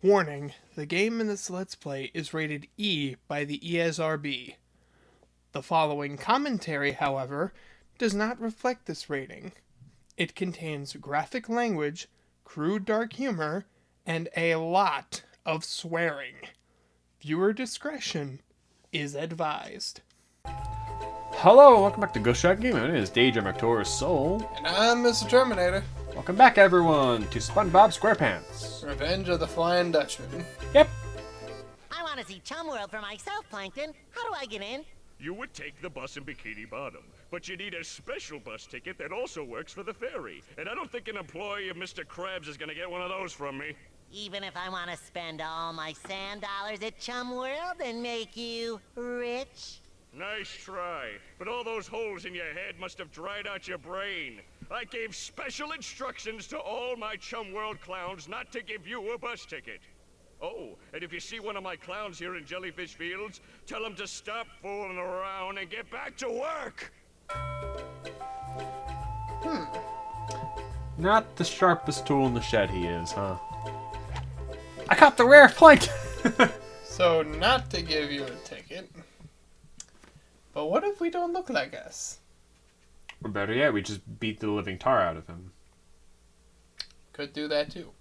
Warning, the game in this Let's Play is rated E by the ESRB. The following commentary, however, does not reflect this rating. It contains graphic language, crude dark humor, and a lot of swearing. Viewer discretion is advised. Hello, welcome back to Ghost Shot Gaming. My name is Daedra McTor's Soul. And I'm Mr. Terminator. Welcome back, everyone, to SpongeBob Squarepants. Revenge of the Flying Dutchman. Yep. I want to see Chum World for myself, Plankton. How do I get in? You would take the bus in Bikini Bottom, but you need a special bus ticket that also works for the ferry. And I don't think an employee of Mr. Krabs is gonna get one of those from me. Even if I want to spend all my sand dollars at Chum World and make you rich? Nice try, but all those holes in your head must have dried out your brain. I gave special instructions to all my Chum World clowns not to give you a bus ticket. Oh, and if you see one of my clowns here in Jellyfish Fields, tell them to stop fooling around and get back to work! Not the sharpest tool in the shed he is, huh? I caught the rare plankton! So, not to give you a ticket. But what if we don't look like us? Or better yet, we just beat the living tar out of him. Could do that too.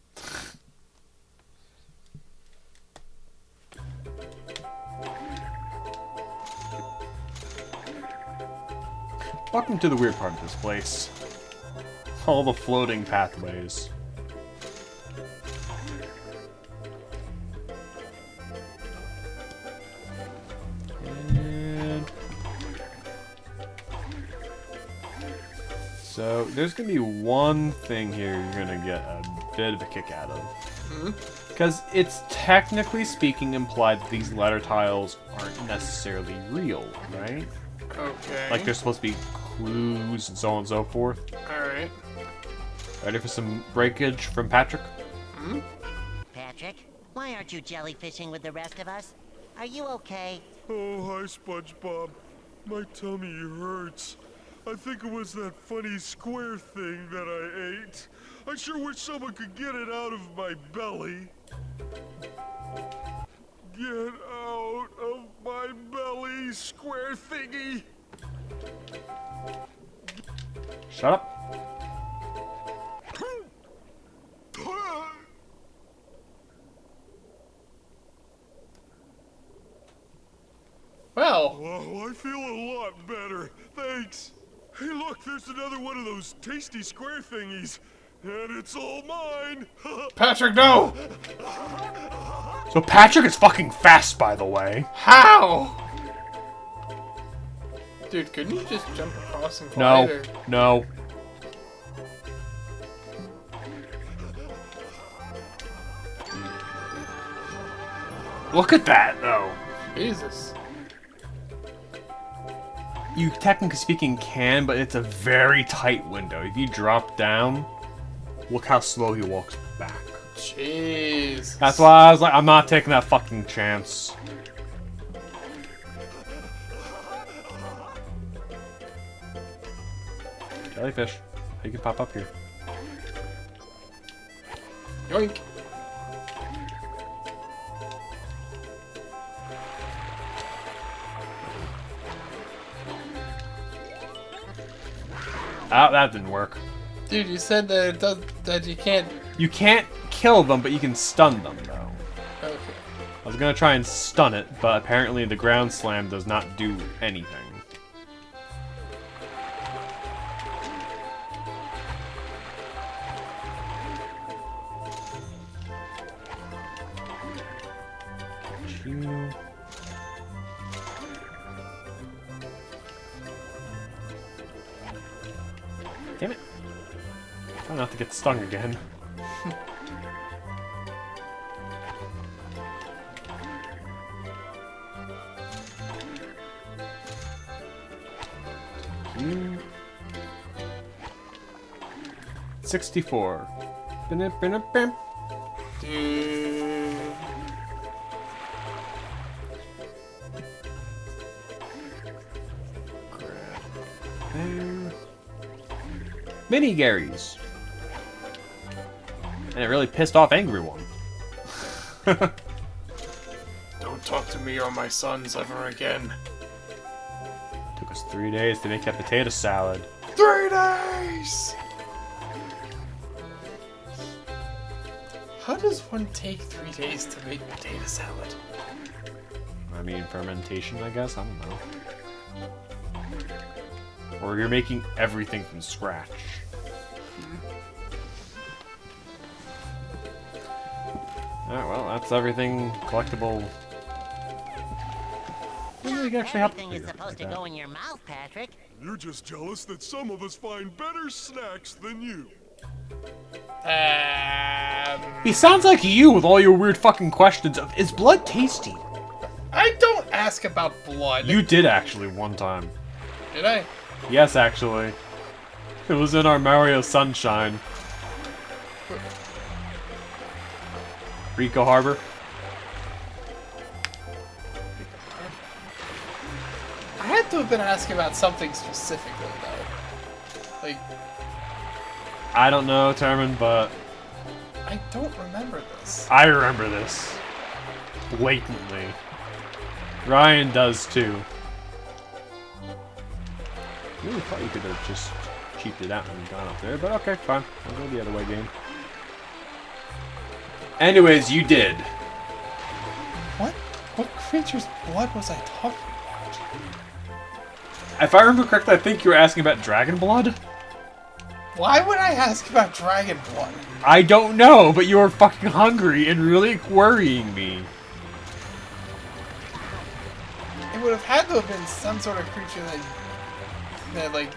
Welcome to the weird part of this place. All the floating pathways. And so there's gonna be one thing here you're gonna get a bit of a kick out of. Because it's technically speaking implied that these letter tiles aren't necessarily real, right? Okay. Like they're supposed to be clues and so on and so forth. Alright. Ready for some breakage from Patrick? Patrick, why aren't you jellyfishing with the rest of us? Are you okay? Oh, hi, SpongeBob. My tummy hurts. I think it was that funny square thing that I ate. I sure wish someone could get it out of my belly. Get out of my belly, square thingy! Shut up. Well, Oh, I feel a lot better. Thanks. Hey, look, there's another one of those tasty square thingies. And it's all mine. Patrick, no! So Patrick is fucking fast, by the way. How? Dude, couldn't you just jump across and glide? No, Or... no. Look at that, though. Jesus. You technically speaking can, but it's a very tight window. If you drop down, look how slow he walks back. Jeez. That's why I was like, I'm not taking that fucking chance. Jellyfish, you can pop up here. Yoink. Oh, that didn't work. Dude, you said that it does that you can't. You can't kill them, but you can stun them, though. Okay. I was gonna try and stun it, but apparently the ground slam does not do anything. You. Damn it. Try not to get stung again. You. 64. Bim. Dude. There. Mini Garys. And it really pissed off Angry One. Don't talk to me or my sons ever again. Took us 3 days to make that potato salad. 3 days! How does one take 3 days to make potato salad? I mean, fermentation, I guess? I don't know. Or you're making everything from scratch. Alright, well, that's everything collectible. Maybe we can actually help Everything is supposed to go in your mouth, Patrick. You're just jealous that some of us find better snacks than you. He sounds like you with all your weird fucking questions of, is blood tasty? I don't ask about blood. You did actually one time. Did I? Yes, actually. It was in our Mario Sunshine. Rico Harbor. I had to have been asking about something specifically, though. Like, I don't know, Termin, but I don't remember this. I remember this. Blatantly. Ryan does too. Really thought you could have just cheaped it out and gone up there, but okay, fine. I'll go the other way, game. Anyways, you did. What creature's blood was I talking about? If I remember correctly, I think you were asking about dragon blood? Why would I ask about dragon blood? I don't know, but you were fucking hungry and really worrying me. It would have had to have been some sort of creature that like...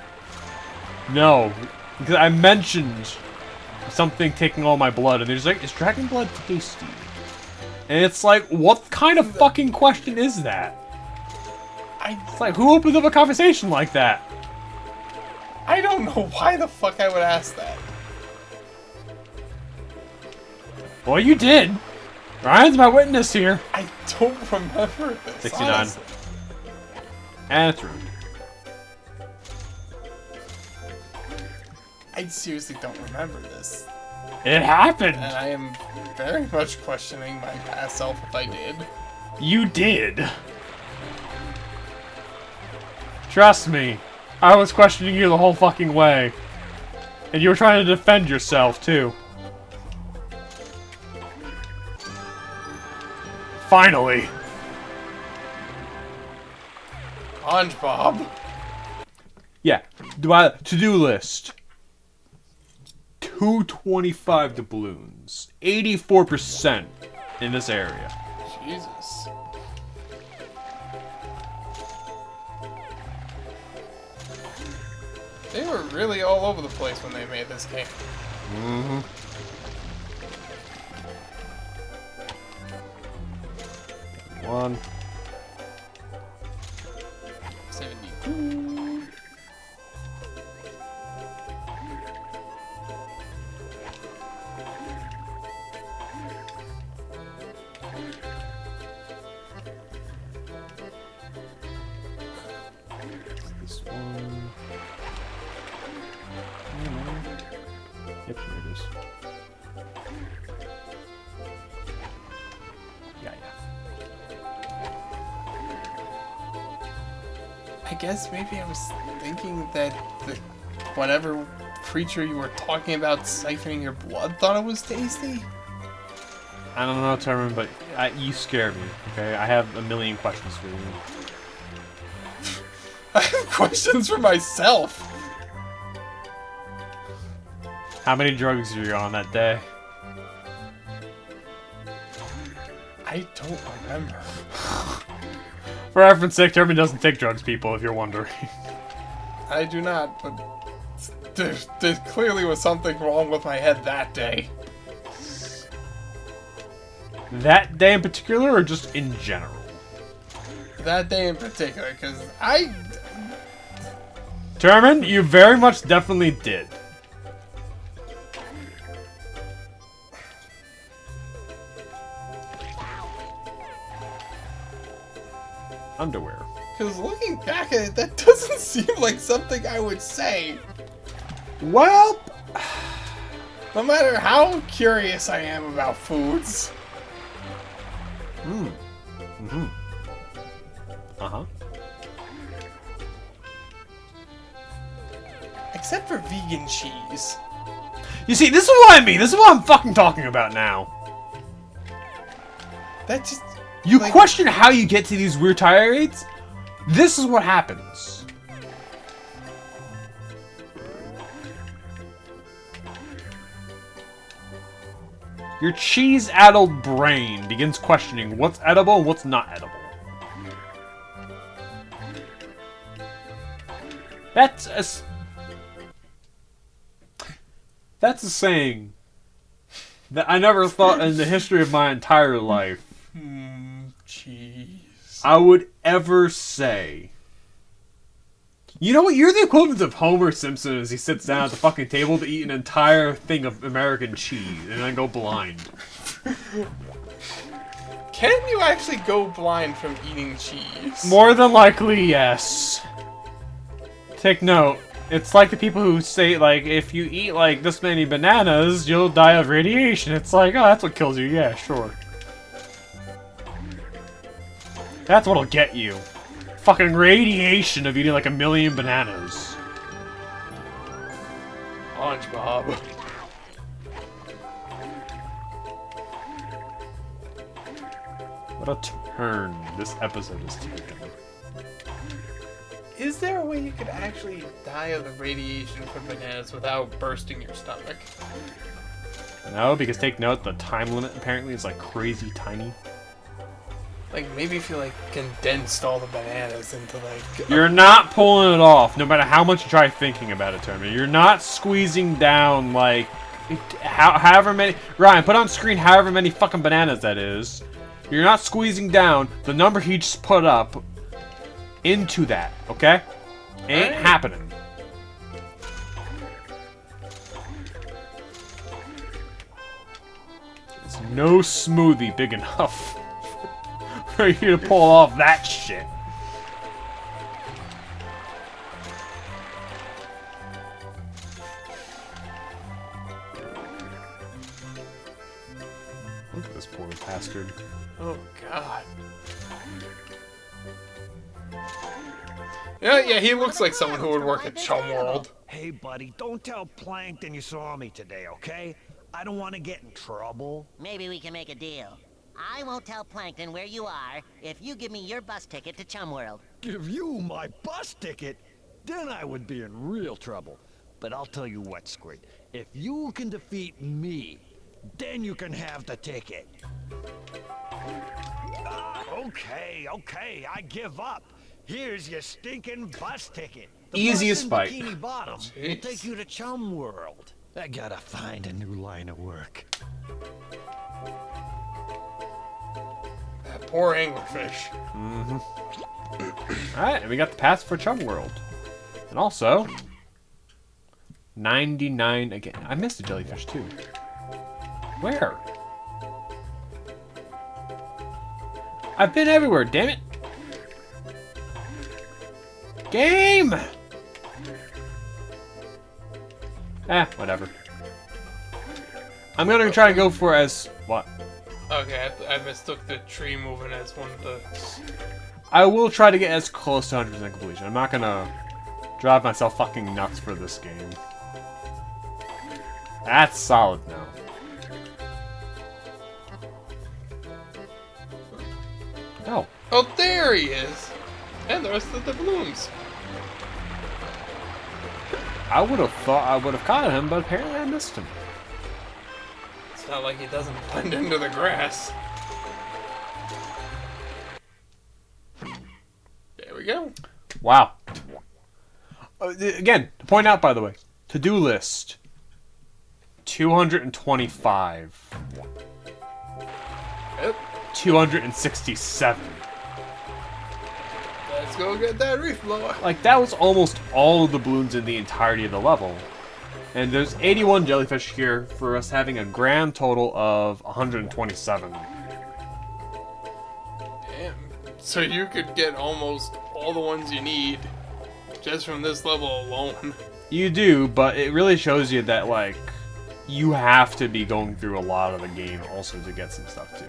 No, because I mentioned something taking all my blood, and they're just like, is dragon blood tasty? And it's like, what kind of fucking question is that? It's like, who opens up a conversation like that? I don't know why the fuck I would ask that. Well, you did. Ryan's my witness here. I don't remember this, 69. honestly. And it's ruined. I seriously don't remember this. It happened. And I am very much questioning my past self if I did. You did. Trust me. I was questioning you the whole fucking way. And you were trying to defend yourself, too. Finally. SpongeBob. Yeah. To-do list. 225 doubloons. 84% in this area. Jesus. They were really all over the place when they made this game. Mm-hmm. One. 72. This one. Yep, here it is. Yeah. I guess maybe I was thinking that the whatever creature you were talking about siphoning your blood thought it was tasty. I don't know, Termin, but you scare me, okay? I have a million questions for you. I have questions for myself. How many drugs were you on that day? I don't remember. For reference sake, Termin doesn't take drugs, people, if you're wondering. I do not, but there clearly was something wrong with my head that day. That day in particular, or just in general? That day in particular, because Termin, you very much definitely did. Underwear. Because looking back at it, that doesn't seem like something I would say. Well, No matter how curious I am about foods. Except for vegan cheese. You see, this is what I mean. This is what I'm fucking talking about now. That just... You like, question how you get to these weird tirades? This is what happens. Your cheese-addled brain begins questioning what's edible and what's not edible. That's a saying that I never thought in the history of my entire life cheese. I would ever say. You know what? You're the equivalent of Homer Simpson as he sits down at the fucking table to eat an entire thing of American cheese and then go blind. Can you actually go blind from eating cheese? More than likely, yes. Take note. It's like the people who say, like, if you eat, like, this many bananas, you'll die of radiation. It's like, oh, that's what kills you. Yeah, sure. That's what'll get you. Fucking radiation of eating, like, 1 million bananas. SpongeBob. What a turn this episode is taking. Is there a way you could actually die of the radiation from bananas without bursting your stomach? No, because take note, the time limit apparently is, like, crazy tiny. Like, maybe if you, like, condensed all the bananas into, like... You're not pulling it off, no matter how much you try thinking about it, Termin. You're not squeezing down, like, however many... Ryan, put on screen however many fucking bananas that is. You're not squeezing down the number he just put up into that, okay? Ain't happening. There's no smoothie big enough for you to pull off that shit. Look at this poor bastard. Oh, God. Yeah, he looks like someone who would work at Chum World. Hey, buddy, don't tell Plankton you saw me today, okay? I don't want to get in trouble. Maybe we can make a deal. I won't tell Plankton where you are if you give me your bus ticket to Chum World. Give you my bus ticket? Then I would be in real trouble. But I'll tell you what, Squid. If you can defeat me, then you can have the ticket. Okay, I give up. Here's your stinking bus ticket. The Easiest bus fight. in Bikini Bottom will Jeez. take you to Chum World. I gotta find a new line of work. That poor anglerfish. Alright, and we got the pass for Chum World. And also, 99 again. I missed a jellyfish too. Where? I've been everywhere, damn it. Game! Whatever. I'm gonna try to go for as... What? Okay, I mistook the tree moving as one of the... I will try to get as close to 100% completion. I'm not gonna drive myself fucking nuts for this game. That's solid now. Oh. Oh, there he is! And the rest of the balloons. I would have thought I would have caught him, but apparently I missed him. It's not like he doesn't blend into the grass. There we go. Wow. Again, to point out, by the way, to-do list. 225. Yep. 267. Let's go get that reef blower. Like, that was almost all of the balloons in the entirety of the level. And there's 81 jellyfish here for us having a grand total of 127. Damn. So you could get almost all the ones you need just from this level alone. You do, but it really shows you that, like, you have to be going through a lot of the game also to get some stuff too.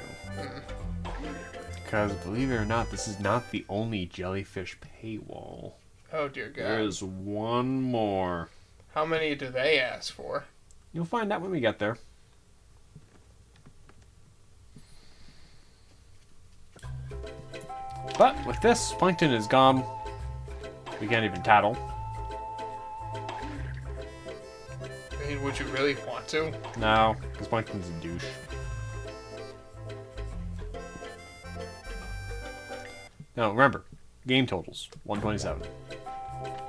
Because, believe it or not, this is not the only jellyfish paywall. Oh dear God. There is one more. How many do they ask for? You'll find out when we get there. But with this, Plankton is gone. We can't even tattle. I mean, would you really want to? No, because Plankton's a douche. Now remember, game totals 127.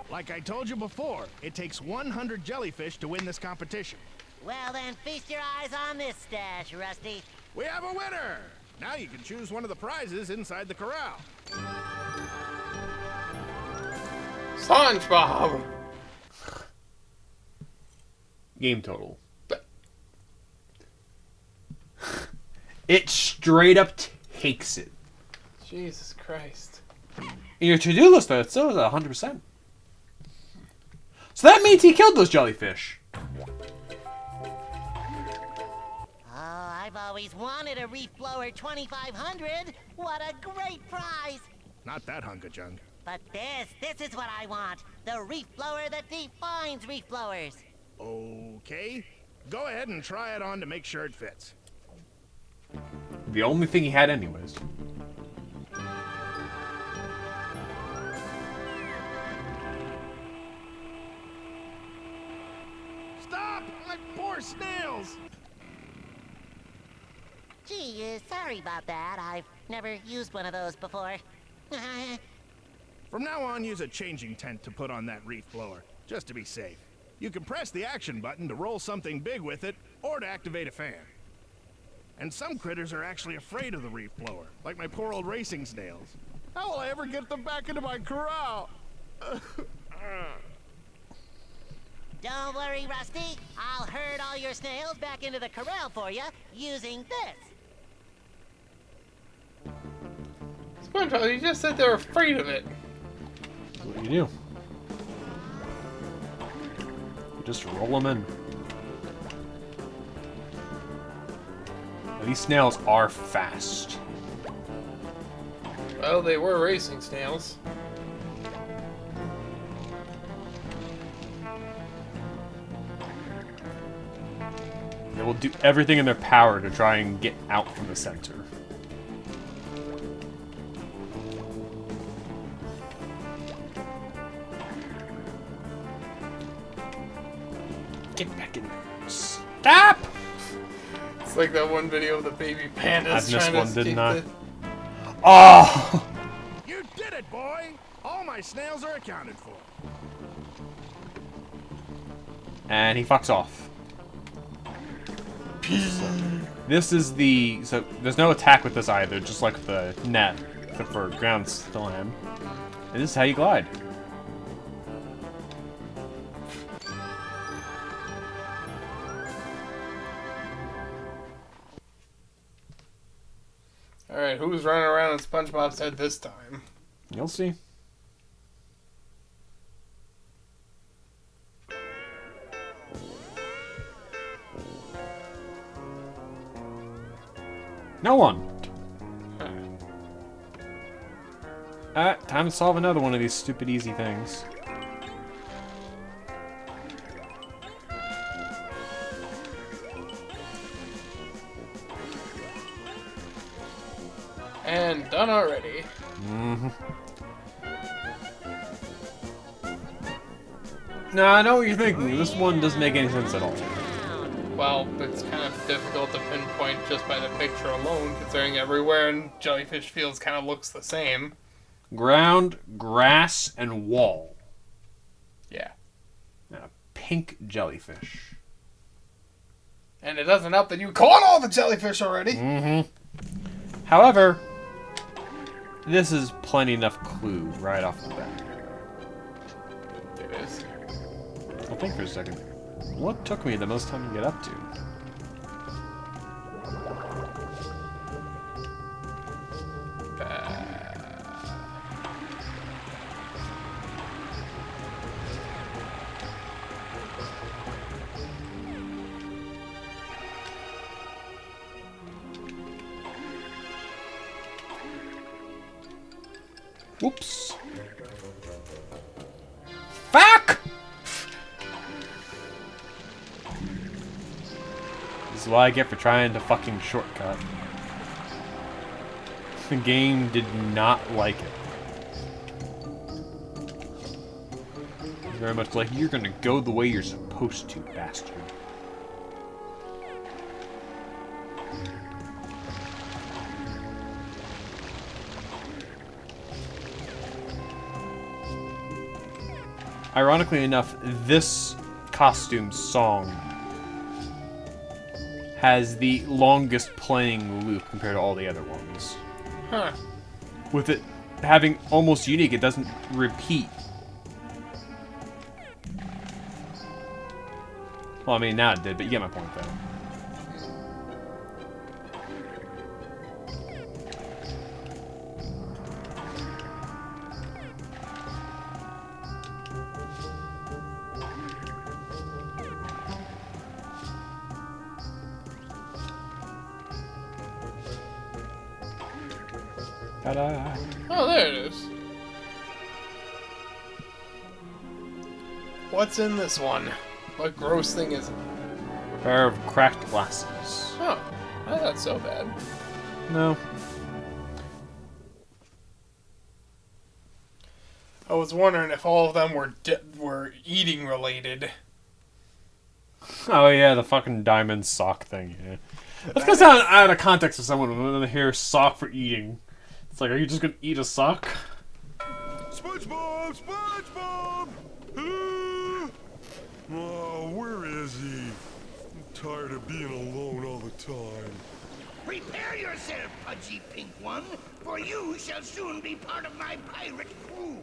Like I told you before, it takes 100 jellyfish to win this competition. Well then, feast your eyes on this stash, Rusty. We have a winner! Now you can choose one of the prizes inside the corral. SpongeBob! Game total. It straight up takes it. Jesus Christ. In your to-do list, though, it still is 100%. So that means he killed those jellyfish. Oh, I've always wanted a reef blower 2500. What a great prize! Not that hunk of junk. But this is what I want. The reef blower that defines reef blowers. Okay. Go ahead and try it on to make sure it fits. The only thing he had anyways. Stop! My poor snails! Gee, sorry about that. I've never used one of those before. From now on, use a changing tent to put on that reef blower, just to be safe. You can press the action button to roll something big with it, or to activate a fan. And some critters are actually afraid of the reef blower, like my poor old racing snails. How will I ever get them back into my corral? Don't worry, Rusty. I'll herd all your snails back into the corral for you using this. SpongeBob, you just said they're afraid of it. What do? You just roll them in. Now, these snails are fast. Well, they were racing snails. They will do everything in their power to try and get out from the center. Get back in there. Stop! It's like that one video of the baby pandas I missed trying one, to didn't escape I? the... Oh! You did it, boy! All my snails are accounted for. And he fucks off. This is the... So, there's no attack with this either, just like the net, except for ground to land. And this is how you glide. Alright, who's running around in SpongeBob's head this time? You'll see. No one. Time to solve another one of these stupid easy things. And done already. Mm-hmm. Now, I know what you're thinking. This one doesn't make any sense at all. Well, it's kind of difficult to pinpoint just by the picture alone, considering everywhere in Jellyfish Fields kind of looks the same. Ground, grass, and wall. Yeah. And a pink jellyfish. And it doesn't help that you caught all the jellyfish already. Mm-hmm. However, this is plenty enough clue right off the bat. It is. I'll think for a second. What took me the most time to get up to? Whoops. Fuck! This is what I get for trying to fucking shortcut. The game did not like it. Very much like, you're gonna go the way you're supposed to, bastard. Ironically enough, this costume song has the longest playing loop compared to all the other ones. Huh. With it having almost unique, it doesn't repeat. Well, I mean, now it did, but you get my point, though. Ta-da! Oh, there it is. What's in this one? What gross thing is it? A pair of cracked glasses. Oh, that's not so bad. No. I was wondering if all of them were eating related. Oh yeah, the fucking diamond sock thing. Yeah. That's gonna sound out of context to someone when they hear sock for eating. It's like, are you just gonna eat a sock? SpongeBob! SpongeBob! Oh, where is he? I'm tired of being alone all the time. Prepare yourself, pudgy pink one, for you shall soon be part of my pirate crew.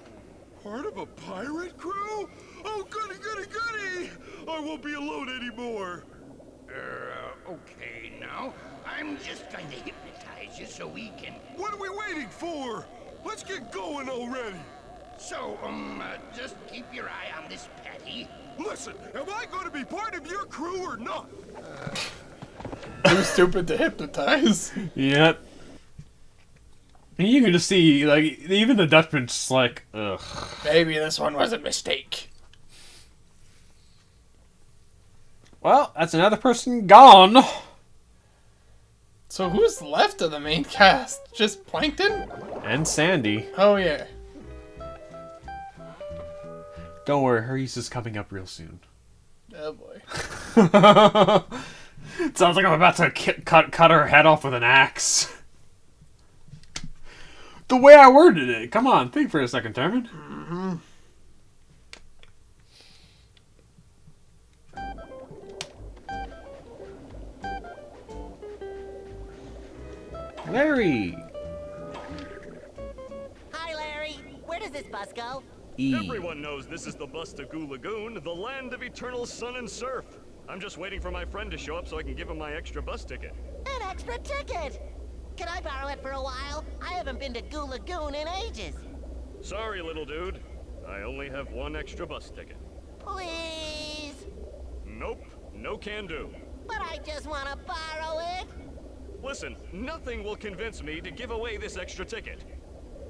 Part of a pirate crew? Oh, goody, goody, goody! I won't be alone anymore. Okay now. I'm just trying to hypnotize you so we can... What are we waiting for? Let's get going already. So, just keep your eye on this Patty. Listen, am I going to be part of your crew or not? Too stupid to hypnotize. Yep. And you can just see, like, even the Dutchman's just like, ugh. Maybe this one was a mistake. Well, that's another person gone. So who's left of the main cast? Just Plankton? And Sandy. Oh yeah. Don't worry, her use is coming up real soon. Oh boy. It sounds like I'm about to cut her head off with an axe. The way I worded it. Come on, think for a second, Termin. Mm-hmm. Larry. Hi, Larry. Where does this bus go? E. Everyone knows this is the bus to Goo Lagoon, the land of eternal sun and surf. I'm just waiting for my friend to show up so I can give him my extra bus ticket. An extra ticket! Can I borrow it for a while? I haven't been to Goo Lagoon in ages. Sorry, little dude. I only have one extra bus ticket. Please? Nope, no can do. But I just want to borrow it. Listen, nothing will convince me to give away this extra ticket.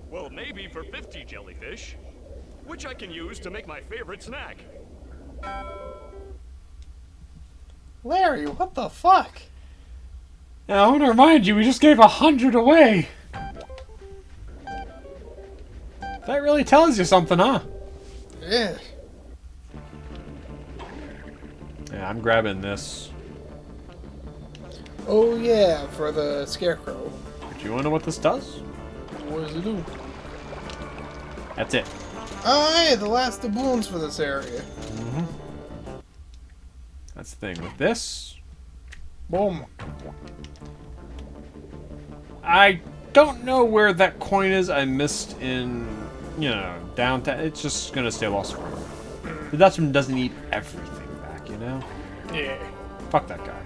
Well, maybe for 50 jellyfish, which I can use to make my favorite snack. Larry, what the fuck? Now, I want to remind you, we just gave 100 away. That really tells you something, huh? Yeah. Yeah, I'm grabbing this. Oh yeah, for the scarecrow. Do you want to know what this does? What does it do? That's it. Oh yeah, the last doubloons for this area. Mm-hmm. That's the thing with this. Boom. I don't know where that coin is. I missed in, downtown. It's just gonna stay lost forever. The Dutchman doesn't need everything back, you know? Yeah. Fuck that guy.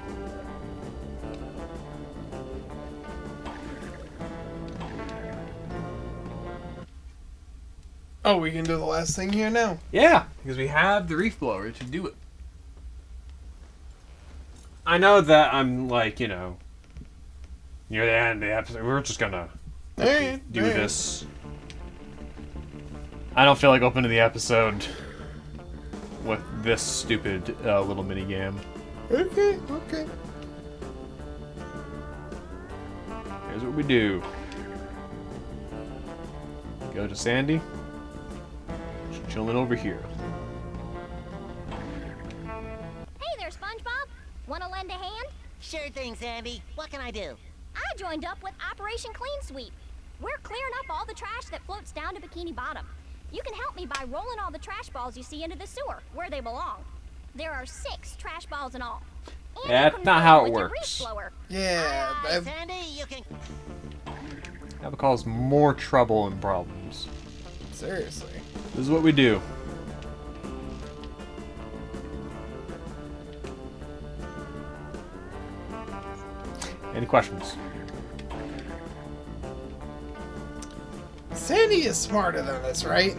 Oh, we can do the last thing here now. Yeah, because we have the reef blower to do it. I know that I'm like, near the end of the episode. We're just gonna do this. I don't feel like opening the episode with this stupid little mini game. Okay. Here's what we do. Go to Sandy. Just chilling over here. Hey there, SpongeBob. Want to lend a hand? Sure thing, Sandy. What can I do? I joined up with Operation Clean Sweep. We're clearing up all the trash that floats down to Bikini Bottom. You can help me by rolling all the trash balls you see into the sewer, where they belong. There are 6 trash balls in all. And That's not how it works. Yeah, Sandy, you can... That would cause more trouble and problems. seriously. This is what we do. Any questions? Sandy is smarter than this, right?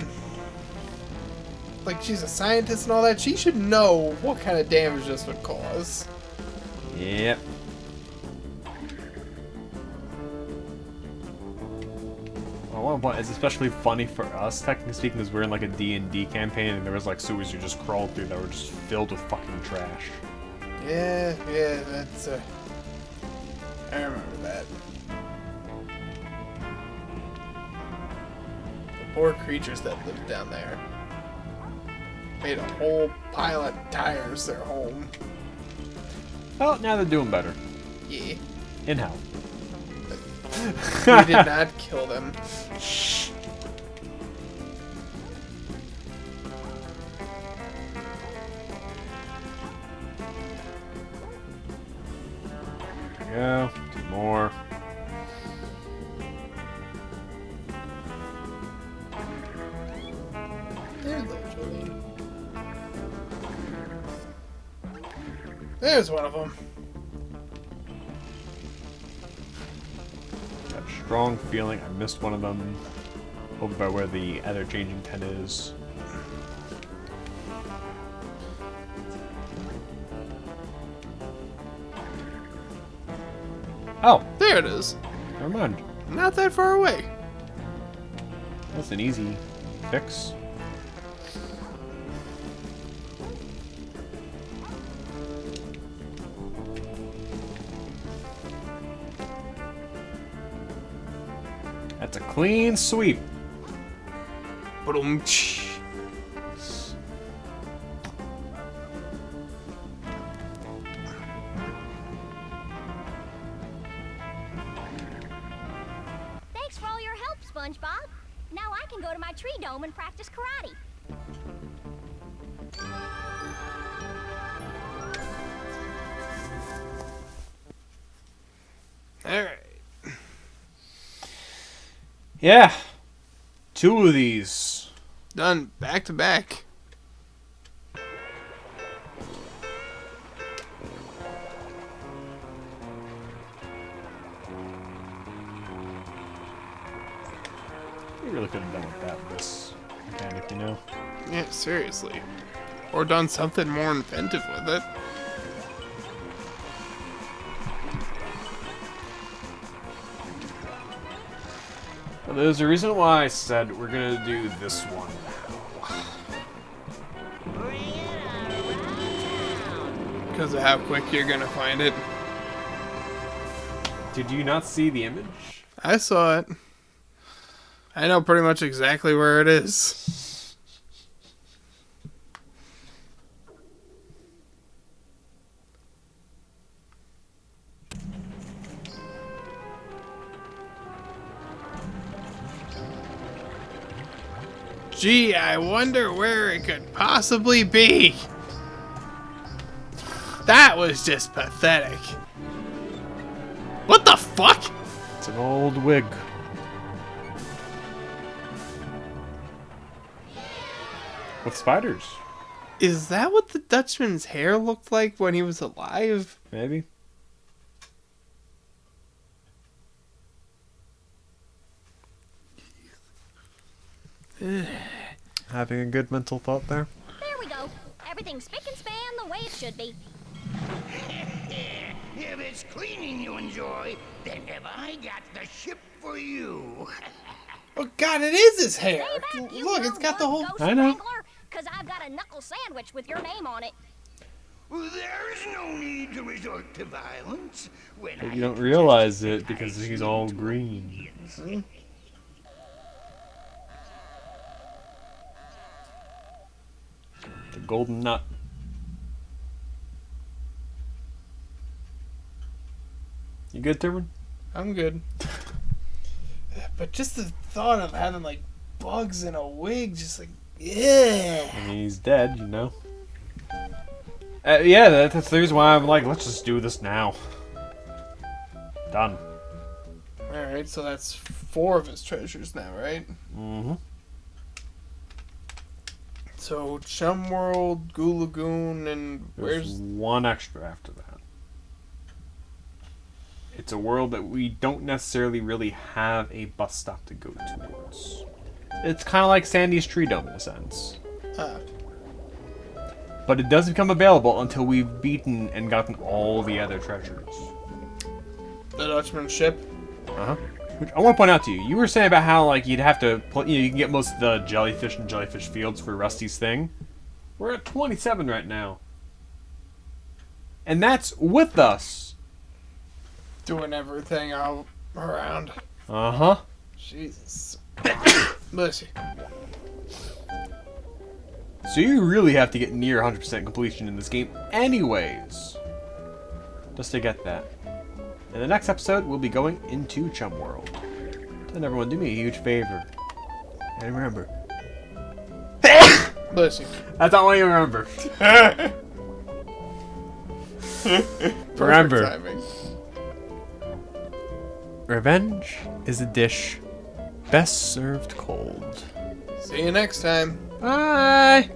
Like, she's a scientist and all that. She should know what kind of damage this would cause. Yep. Well, one point, it's especially funny for us, technically speaking, because we're in like a D&D campaign, and there was like sewers you just crawled through that were just filled with fucking trash. Yeah, that's, I remember that. The poor creatures that lived down there. Made a whole pile of tires their home. Well, now they're doing better. Yeah. In how? We did not kill them. There we go. 2 more. There goes Jolene. There's one of them. Got a strong feeling I missed one of them over by where the other changing tent is. Oh, There it is. never mind. Not that far away. That's an easy fix. That's a clean sweep. Ba-dum. Thanks for all your help, SpongeBob. Now I can go to my tree dome and practice karate. Alright. Yeah. 2 of these. Done back to back. We really could have done with that with this mechanic, you know? Yeah, seriously. Or done something more inventive with it. Well, there's a reason why I said we're gonna do this one. Bring it around town. Because of how quick you're gonna find it. Did you not see the image? I saw it. I know pretty much exactly where it is. Gee, I wonder where it could possibly be. That was just pathetic. What the fuck? It's an old wig. With spiders. Is that what the Dutchman's hair looked like when he was alive? Maybe. Having a good mental thought there. There we go. Everything's spick and span the way it should be. If it's cleaning you enjoy, then have I got the ship for you. Oh god, it is his hair! Stay back, you Look, it's got the whole... ghost I know. wrangler, 'cause I've got a knuckle sandwich with your name on it. There's no need to resort to violence when But I you don't have realize suggested it because I he's sleep all to green. obedience. The golden nut. You good, Termin? I'm good. But just the thought of having like bugs in a wig, just like, yeah. I mean, he's dead, you know. Yeah, that's the reason why I'm like, let's just do this now. Done. Alright, so that's 4 of his treasures now, right? Mm-hmm. So, Chum World, Goo Lagoon, and There's where's... one extra after that. It's a world that we don't necessarily really have a bus stop to go towards. It's kind of like Sandy's Tree Dome in a sense. But it doesn't become available until we've beaten and gotten all the other treasures. The Dutchman ship? Uh-huh. Which I want to point out to you. You were saying about how like you'd have to, you can get most of the jellyfish and jellyfish fields for Rusty's thing. We're at 27 right now. And that's with us. Doing everything all around. Uh-huh. Jesus. Bless you. So you really have to get near 100% completion in this game anyways. Just to get that. In the next episode, we'll be going into Chum World. And everyone, do me a huge favor. And remember. Bless you. That's all I remember. Remember. Timing. Revenge is a dish best served cold. See you next time. Bye!